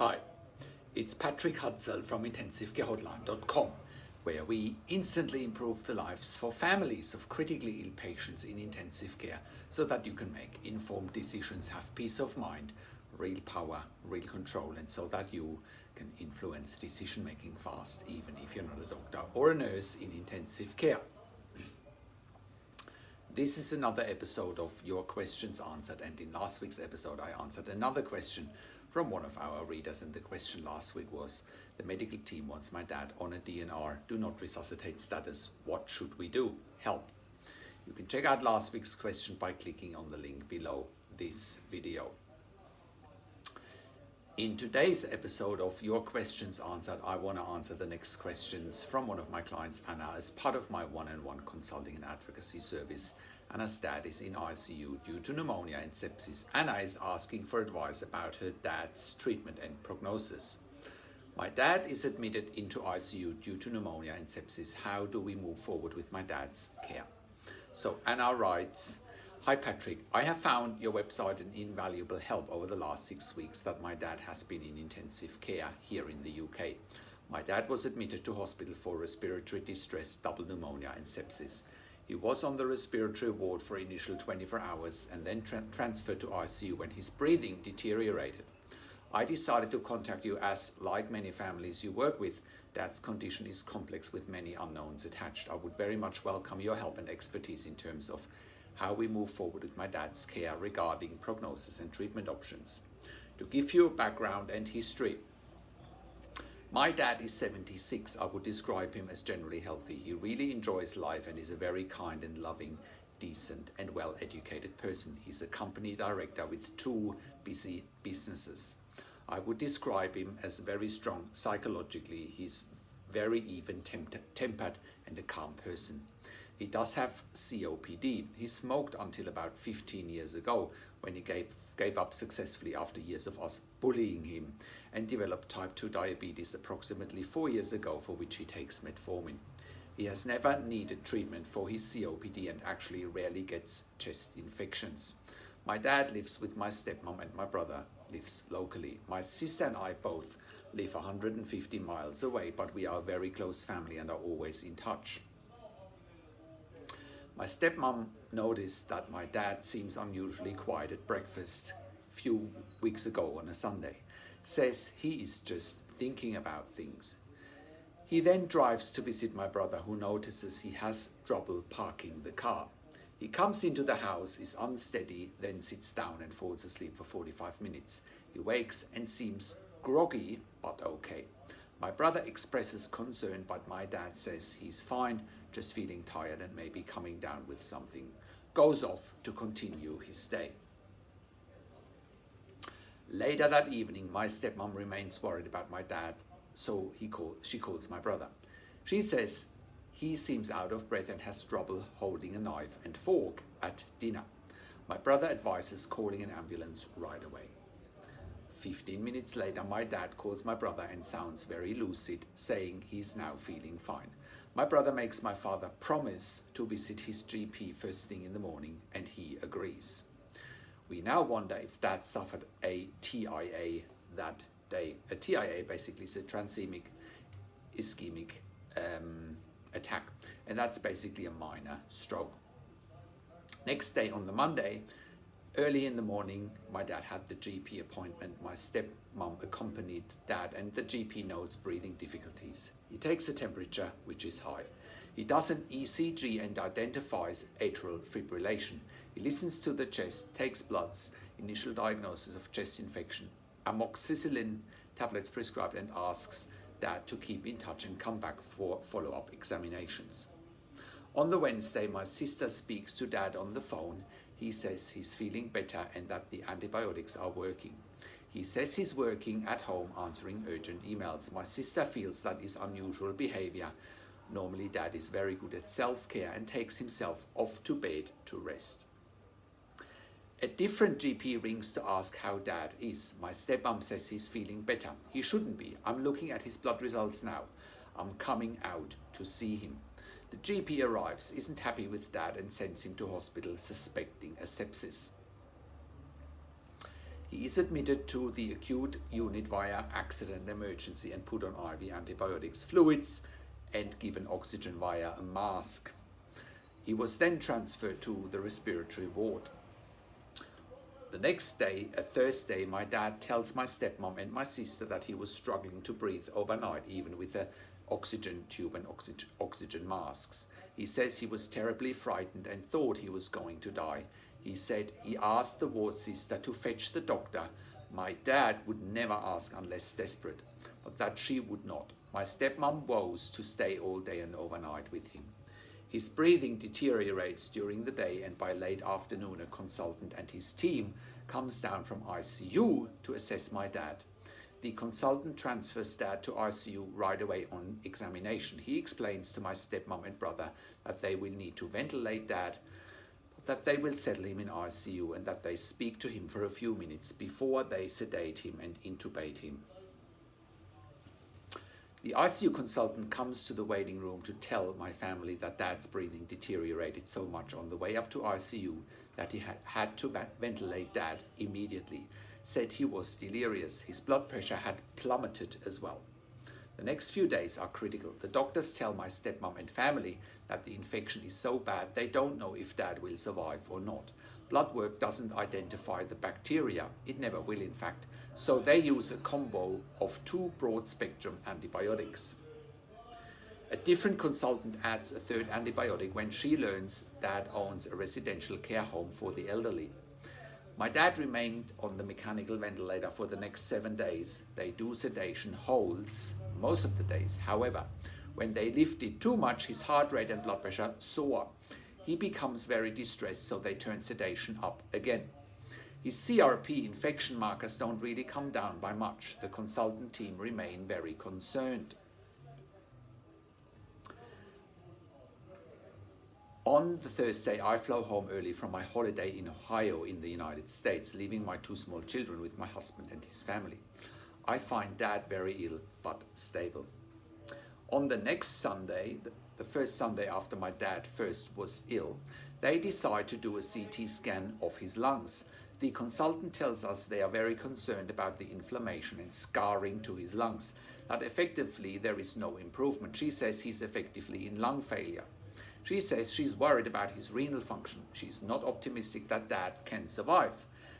Hi, it's Patrick Hutzel from IntensiveCareHotline.com, where we instantly improve the lives for families of critically ill patients in intensive care so that you can make informed decisions, have peace of mind, real power, real control, and so that you can influence decision making fast, even if you're not a doctor or a nurse in intensive care. This is another episode of Your Questions Answered, and in last week's episode I answered another question from one of our readers, and the question last week was: the medical team wants my dad on a DNR, do not resuscitate status, what should we do? Help. You can check out last week's question by clicking on the link below this video. In today's episode of Your Questions Answered, I want to answer the next questions from one of my clients, Anna, as part of my one-on-one consulting and advocacy service. Anna's dad is in ICU due to pneumonia and sepsis. Anna is asking for advice about her dad's treatment and prognosis. My dad is admitted into ICU due to pneumonia and sepsis. How do we move forward with my dad's care? So Anna writes, "Hi Patrick, I have found your website an invaluable help over the last 6 weeks that my dad has been in intensive care here in the UK. My dad was admitted to hospital for respiratory distress, double pneumonia and sepsis. He was on the respiratory ward for initial 24 hours and then transferred to ICU when his breathing deteriorated. I decided to contact you as, like many families you work with, dad's condition is complex with many unknowns attached. I would very much welcome your help and expertise in terms of how we move forward with my dad's care regarding prognosis and treatment options. To give you a background and history, my dad is 76. I would describe him as generally healthy. He really enjoys life and is a very kind and loving, decent and well-educated person. He's a company director with 2 busy businesses. I would describe him as very strong psychologically. He's very even-tempered and a calm person. He does have COPD. He smoked until about 15 years ago when he gave up successfully after years of us bullying him, and developed type 2 diabetes approximately 4 years ago, for which he takes metformin. He has never needed treatment for his COPD and actually rarely gets chest infections. My dad lives with my stepmom and my brother lives locally. My sister and I both live 150 miles away, but we are a very close family and are always in touch. My stepmom noticed that my dad seems unusually quiet at breakfast a few weeks ago on a Sunday. Says he is just thinking about things. He then drives to visit my brother, who notices he has trouble parking the car. He comes into the house, is unsteady, then sits down and falls asleep for 45 minutes. He wakes and seems groggy but okay. My brother expresses concern, but my dad says he's fine, just feeling tired and maybe coming down with something. Goes off to continue his day. Later that evening, my stepmom remains worried about my dad, so she calls my brother. She says he seems out of breath and has trouble holding a knife and fork at dinner. My brother advises calling an ambulance right away. 15 minutes later, my dad calls my brother and sounds very lucid, saying he's now feeling fine. My brother makes my father promise to visit his GP first thing in the morning, and he agrees. We now wonder if dad suffered a TIA that day. A TIA basically is a transemic ischemic attack, and that's basically a minor stroke. Next day, on the Monday, early in the morning, my dad had the GP appointment. My stepmom accompanied dad, and the GP notes breathing difficulties. He takes a temperature, which is high. He does an ECG and identifies atrial fibrillation. He listens to the chest, takes bloods, initial diagnosis of chest infection, amoxicillin tablets prescribed, and asks dad to keep in touch and come back for follow-up examinations. On the Wednesday, my sister speaks to dad on the phone. He says he's feeling better and that the antibiotics are working. He says he's working at home answering urgent emails. My sister feels that is unusual behavior. Normally dad is very good at self-care and takes himself off to bed to rest. A different GP rings to ask how dad is. My stepmom says he's feeling better. He shouldn't be. I'm looking at his blood results now. I'm coming out to see him. The GP arrives, isn't happy with dad, and sends him to hospital suspecting a sepsis. He is admitted to the acute unit via accident emergency and put on IV antibiotics, fluids, and given oxygen via a mask. He was then transferred to the respiratory ward. The next day, a Thursday, my dad tells my stepmom and my sister that he was struggling to breathe overnight, even with an oxygen tube and oxygen masks. He says he was terribly frightened and thought he was going to die. He said he asked the ward sister to fetch the doctor. My dad would never ask unless desperate, but that she would not. My stepmom vows to stay all day and overnight with him. His breathing deteriorates during the day, and by late afternoon a consultant and his team comes down from ICU to assess my dad. The consultant transfers dad to ICU right away on examination. He explains to my stepmom and brother that they will need to ventilate dad, that they will settle him in ICU, and that they speak to him for a few minutes before they sedate him and intubate him. The ICU consultant comes to the waiting room to tell my family that dad's breathing deteriorated so much on the way up to ICU that he had to ventilate dad immediately. Said he was delirious. His blood pressure had plummeted as well. The next few days are critical. The doctors tell my stepmom and family that the infection is so bad they don't know if dad will survive or not. Blood work doesn't identify the bacteria. It never will, in fact. So they use a combo of 2 broad-spectrum antibiotics. A different consultant adds a 3rd antibiotic when she learns dad owns a residential care home for the elderly. My dad remained on the mechanical ventilator for the next 7 days. They do sedation holds most of the days. However, when they lifted too much, his heart rate and blood pressure soar. He becomes very distressed, so they turn sedation up again. His CRP infection markers don't really come down by much. The consultant team remain very concerned. On the Thursday, I flew home early from my holiday in Ohio in the United States, leaving my 2 small children with my husband and his family. I find dad very ill, but stable. On the next Sunday, the first Sunday after my dad first was ill, they decide to do a CT scan of his lungs. The consultant tells us they are very concerned about the inflammation and scarring to his lungs, that effectively there is no improvement. She says he's effectively in lung failure. She says she's worried about his renal function. She's not optimistic that dad can survive.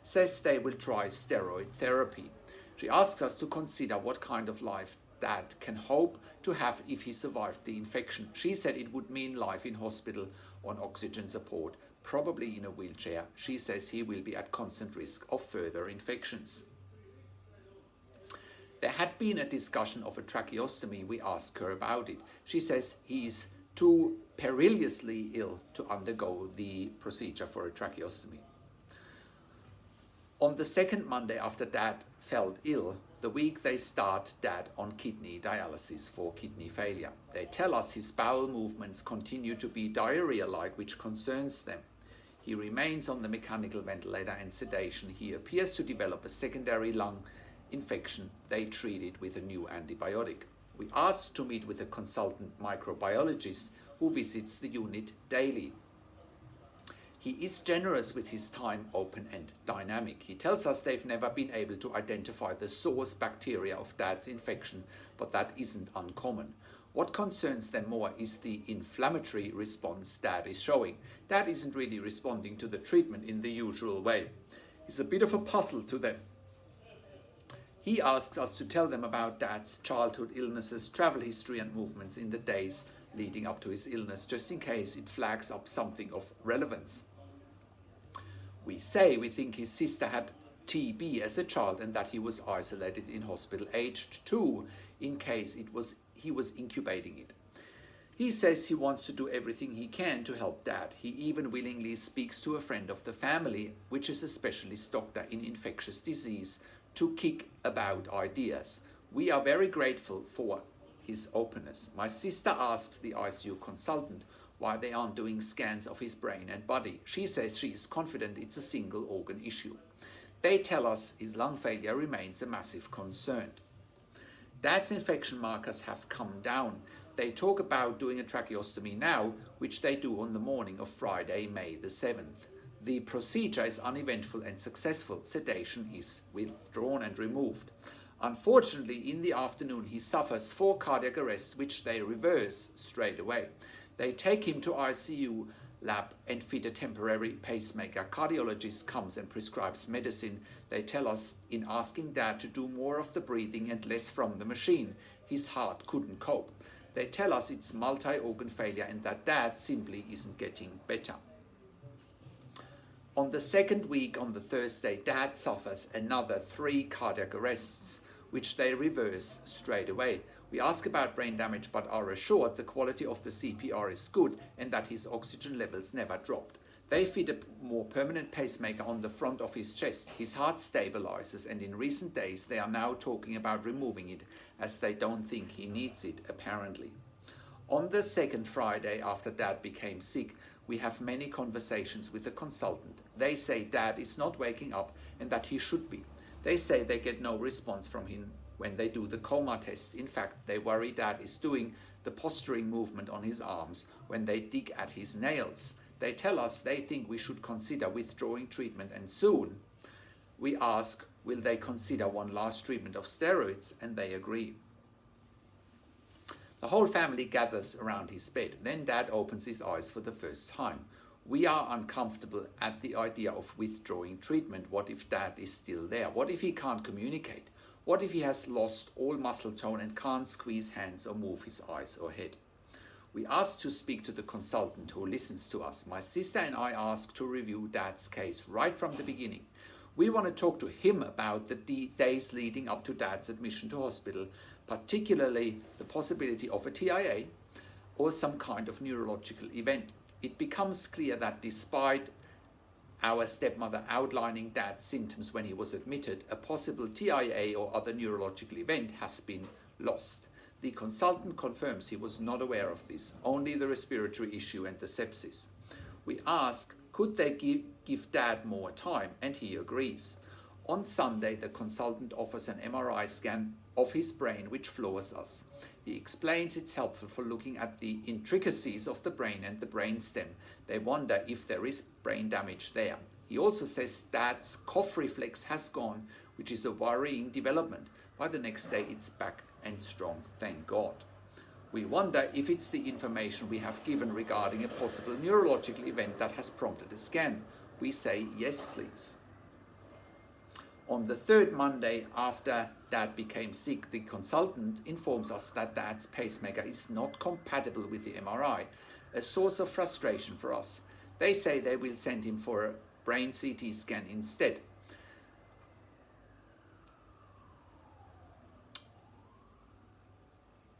Says they will try steroid therapy. She asks us to consider what kind of life dad can hope to have if he survived the infection. She said it would mean life in hospital on oxygen support, probably in a wheelchair. She says he will be at constant risk of further infections. There had been a discussion of a tracheostomy. We asked her about it. She says he is too perilously ill to undergo the procedure for a tracheostomy. On the 2nd Monday after dad felt ill, the week they start dad on kidney dialysis for kidney failure. They tell us his bowel movements continue to be diarrhea-like, which concerns them. He remains on the mechanical ventilator and sedation. He appears to develop a secondary lung infection. They treat it with a new antibiotic. We asked to meet with a consultant microbiologist who visits the unit daily. He is generous with his time, open and dynamic. He tells us they've never been able to identify the source bacteria of dad's infection, but that isn't uncommon. What concerns them more is the inflammatory response dad is showing. Dad isn't really responding to the treatment in the usual way. It's a bit of a puzzle to them. He asks us to tell them about dad's childhood illnesses, travel history and movements in the days leading up to his illness, just in case it flags up something of relevance. We say we think his sister had TB as a child and that he was isolated in hospital aged 2 in case he was incubating it. He says he wants to do everything he can to help dad. He even willingly speaks to a friend of the family, which is a specialist doctor in infectious disease, to kick about ideas. We are very grateful for his openness. My sister asks the ICU consultant why they aren't doing scans of his brain and body. She says she is confident it's a single organ issue. They tell us his lung failure remains a massive concern. Dad's infection markers have come down. They talk about doing a tracheostomy now, which they do on the morning of Friday, May the 7th. The procedure is uneventful and successful. Sedation is withdrawn and removed. Unfortunately, in the afternoon, he suffers 4 cardiac arrests, which they reverse straight away. They take him to ICU lab and fit a temporary pacemaker. Cardiologist comes and prescribes medicine. They tell us in asking Dad to do more of the breathing and less from the machine. His heart couldn't cope. They tell us it's multi-organ failure and that Dad simply isn't getting better. On the second week, on the Thursday, Dad suffers another 3 cardiac arrests, which they reverse straight away. We ask about brain damage but are assured the quality of the CPR is good and that his oxygen levels never dropped. They fit a more permanent pacemaker on the front of his chest. His heart stabilizes, and in recent days they are now talking about removing it as they don't think he needs it, apparently. On the second Friday after Dad became sick, we have many conversations with the consultant. They say Dad is not waking up and that he should be. They say they get no response from him when they do the coma test. In fact, they worry Dad is doing the posturing movement on his arms when they dig at his nails. They tell us they think we should consider withdrawing treatment and soon. We ask, will they consider one last treatment of steroids? And they agree. The whole family gathers around his bed. Then Dad opens his eyes for the first time. We are uncomfortable at the idea of withdrawing treatment. What if Dad is still there? What if he can't communicate? What if he has lost all muscle tone and can't squeeze hands or move his eyes or head? We ask to speak to the consultant who listens to us. My sister and I ask to review Dad's case right from the beginning. We want to talk to him about the days leading up to Dad's admission to hospital, particularly the possibility of a TIA or some kind of neurological event. It becomes clear that despite our stepmother outlining Dad's symptoms when he was admitted, a possible TIA or other neurological event has been lost. The consultant confirms he was not aware of this, only the respiratory issue and the sepsis. We ask, could they give Dad more time? And he agrees. On Sunday, the consultant offers an MRI scan of his brain, which floors us. He explains it's helpful for looking at the intricacies of the brain and the brain stem. They wonder if there is brain damage there. He also says Dad's cough reflex has gone, which is a worrying development. By the next day, it's back and strong, thank God. We wonder if it's the information we have given regarding a possible neurological event that has prompted a scan. We say, yes, please. On the third Monday after Dad became sick, the consultant informs us that Dad's pacemaker is not compatible with the MRI, a source of frustration for us. They say they will send him for a brain CT scan instead.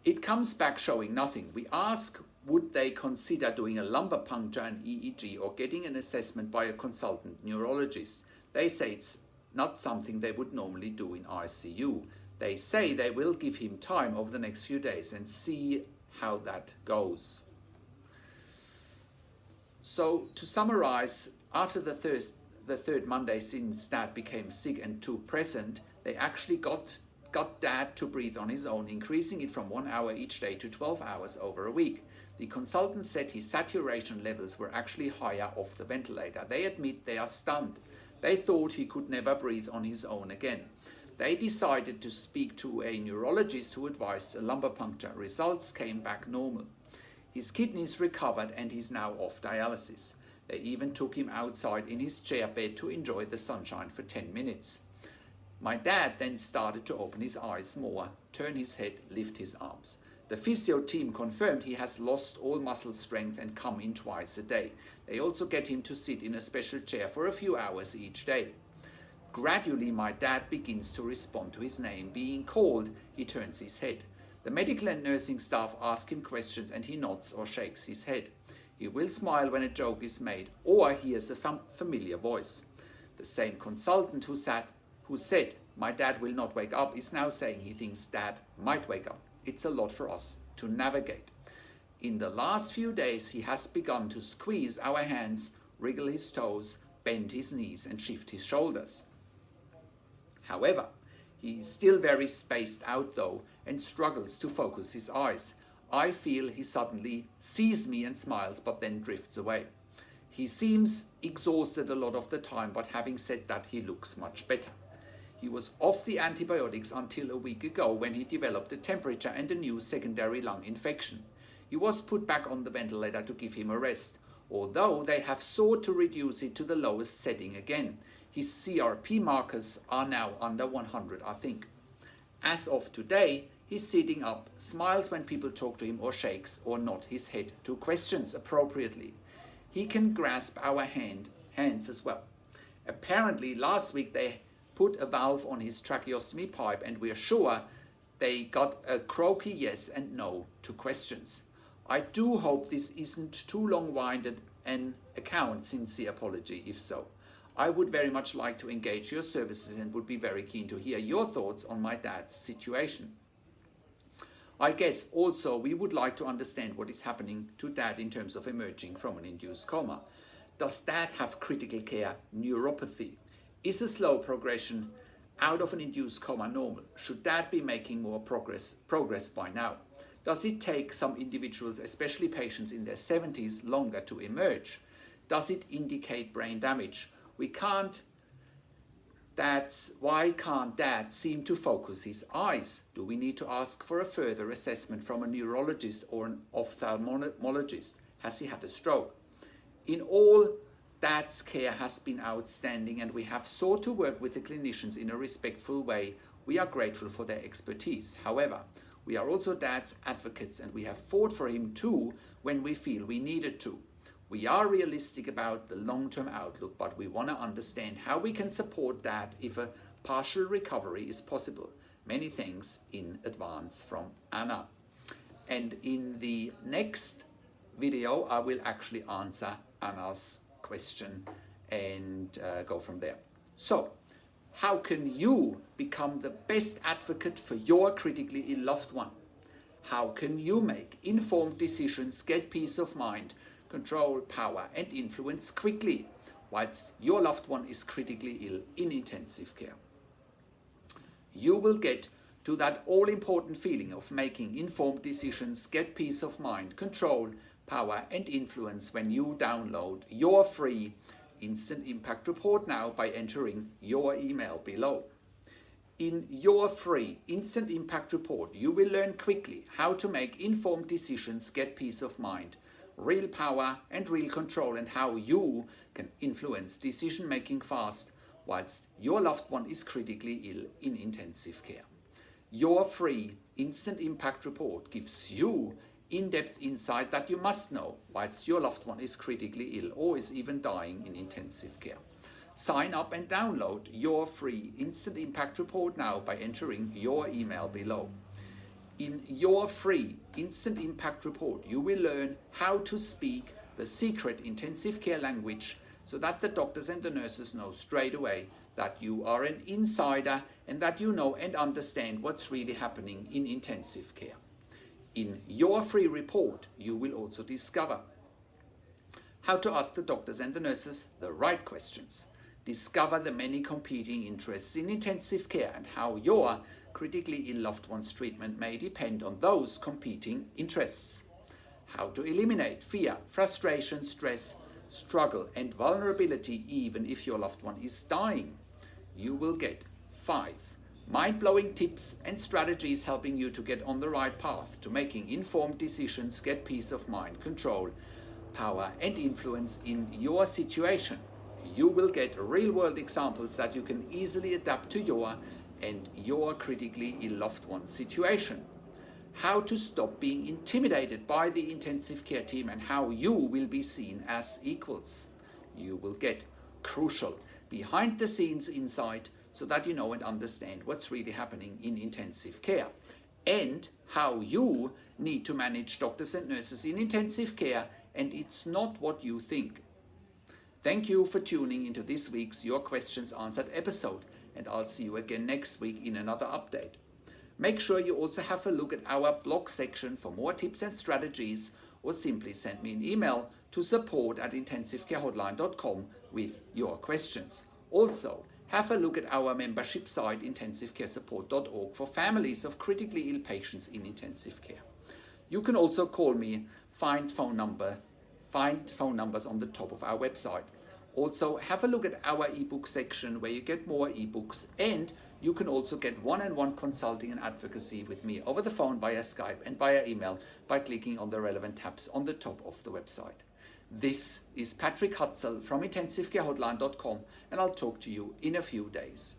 It comes back showing nothing. We ask, would they consider doing a lumbar puncture and EEG or getting an assessment by a consultant neurologist? They say it's not something they would normally do in ICU. They say they will give him time over the next few days and see how that goes. So to summarize, after the third Monday since Dad became sick and to present, they actually got Dad to breathe on his own, increasing it from 1 hour each day to 12 hours over a week. The consultant said his saturation levels were actually higher off the ventilator. They admit they are stunned. They thought he could never breathe on his own again. They decided to speak to a neurologist who advised a lumbar puncture. Results came back normal. His kidneys recovered and he's now off dialysis. They even took him outside in his chair bed to enjoy the sunshine for 10 minutes. My dad then started to open his eyes more, turn his head, lift his arms. The physio team confirmed he has lost all muscle strength and come in twice a day. They also get him to sit in a special chair for a few hours each day. Gradually, my dad begins to respond to his name being called. He turns his head. The medical and nursing staff ask him questions and he nods or shakes his head. He will smile when a joke is made or hears a familiar voice. The same consultant who said, my dad will not wake up, is now saying he thinks Dad might wake up. It's a lot for us to navigate. In the last few days, he has begun to squeeze our hands, wriggle his toes, bend his knees and shift his shoulders. However, he is still very spaced out though and struggles to focus his eyes. I feel he suddenly sees me and smiles but then drifts away. He seems exhausted a lot of the time, but having said that, he looks much better. He was off the antibiotics until a week ago when he developed a temperature and a new secondary lung infection. He was put back on the ventilator to give him a rest, although they have sought to reduce it to the lowest setting again. His CRP markers are now under 100, I think. As of today, he's sitting up, smiles when people talk to him or shakes or nod his head to questions appropriately. He can grasp our hands as well. Apparently, last week they put a valve on his tracheostomy pipe and we're sure they got a croaky yes and no to questions. I do hope this isn't too long-winded an account, sincere apology if so. I would very much like to engage your services and would be very keen to hear your thoughts on my dad's situation. I guess also we would like to understand what is happening to dad in terms of emerging from an induced coma. Does dad have critical care neuropathy? Is a slow progression out of an induced coma normal? Should dad be making more progress by now? Does it take some individuals, especially patients in their 70s, longer to emerge? Does it indicate brain damage? Why can't dad seem to focus his eyes? Do we need to ask for a further assessment from a neurologist or an ophthalmologist? Has he had a stroke? In all, dad's care has been outstanding and we have sought to work with the clinicians in a respectful way. We are grateful for their expertise. However, we are also dad's advocates and we have fought for him too when we feel we needed to. We are realistic about the long-term outlook, but we want to understand how we can support dad if a partial recovery is possible. Many thanks in advance from Anna. And in the next video, I will actually answer Anna's question and go from there. So, how can you become the best advocate for your critically ill loved one? How can you make informed decisions, get peace of mind, control, power and influence quickly whilst your loved one is critically ill in intensive care? You will get to that all-important feeling of making informed decisions, get peace of mind, control, power and influence when you download your free Instant Impact Report now by entering your email below. In your free Instant Impact Report, you will learn quickly how to make informed decisions, get peace of mind, real power and real control, and how you can influence decision making fast whilst your loved one is critically ill in intensive care. Your free Instant Impact Report gives you in-depth insight that you must know whilst your loved one is critically ill or is even dying in intensive care. Sign up and download your free Instant Impact Report now by entering your email below. In your free Instant Impact Report, you will learn how to speak the secret intensive care language so that the doctors and the nurses know straight away that you are an insider and that you know and understand what's really happening in intensive care. In your free report, you will also discover how to ask the doctors and the nurses the right questions, discover the many competing interests in intensive care and how your critically ill loved one's treatment may depend on those competing interests, how to eliminate fear, frustration, stress, struggle and vulnerability even if your loved one is dying. You will get 5 mind-blowing tips and strategies helping you to get on the right path to making informed decisions, get peace of mind, control, power and influence in your situation. You will get real-world examples that you can easily adapt to your and your critically ill loved one's situation. How to stop being intimidated by the intensive care team and how you will be seen as equals. You will get crucial behind-the-scenes insight so that you know and understand what's really happening in intensive care and how you need to manage doctors and nurses in intensive care, and it's not what you think. Thank you for tuning into this week's Your Questions Answered episode, and I'll see you again next week in another update. Make sure you also have a look at our blog section for more tips and strategies, or simply send me an email to support@intensivecarehotline.com with your questions. Also, have a look at our membership site intensivecaresupport.org for families of critically ill patients in intensive care. You can also call me, find phone number find phone numbers on the top of our website. Also, have a look at our ebook section where you get more ebooks, and you can also get one-on-one consulting and advocacy with me over the phone, via Skype and via email by clicking on the relevant tabs on the top of the website. This is Patrick Hutzel from IntensiveCareHotline.com, and I'll talk to you in a few days.